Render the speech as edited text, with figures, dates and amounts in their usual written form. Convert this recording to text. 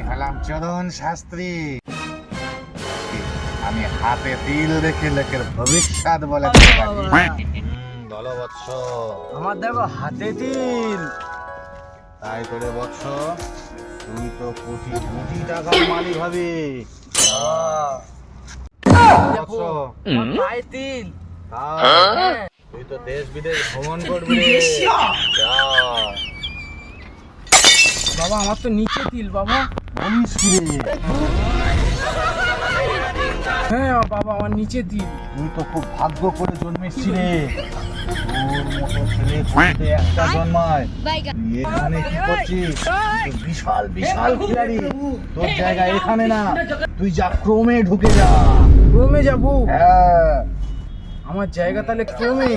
হলাম চরণ শাস্ত্রী। আমি হাতে তিল রেখে লোকের ভবিষ্যৎ বলাতে পারি। বলো বৎস। আমার দেখো হাতে তিল। তাই করে বৎস, তুই তো কোটি কোটি টাকার মালিক হবি। বৎস, আমার পায়ে তিল। তাই তুই তো দেশ বিদেশ ভ্রমণ করবি রে। যা। বাবা আমার তো নিচে তিল বাবা। বলিস কি রে? হ্যাঁ বাবা আমার নিচে তিল। তুই তো খুব ভাগ্য করে জন্মেছিস রে। তোর মতো ছেলে কোটিতে একটা জন্মায়। তুই এখানে কি করছিস? তুই তো বিশাল বিশাল খিলাড়ি। তোর জায়গা এখানে না, তুই যা ক্রমে ঢুকে যা। ক্রমে যাবো? হ্যাঁ। আমার জায়গা তাহলে ক্রমে।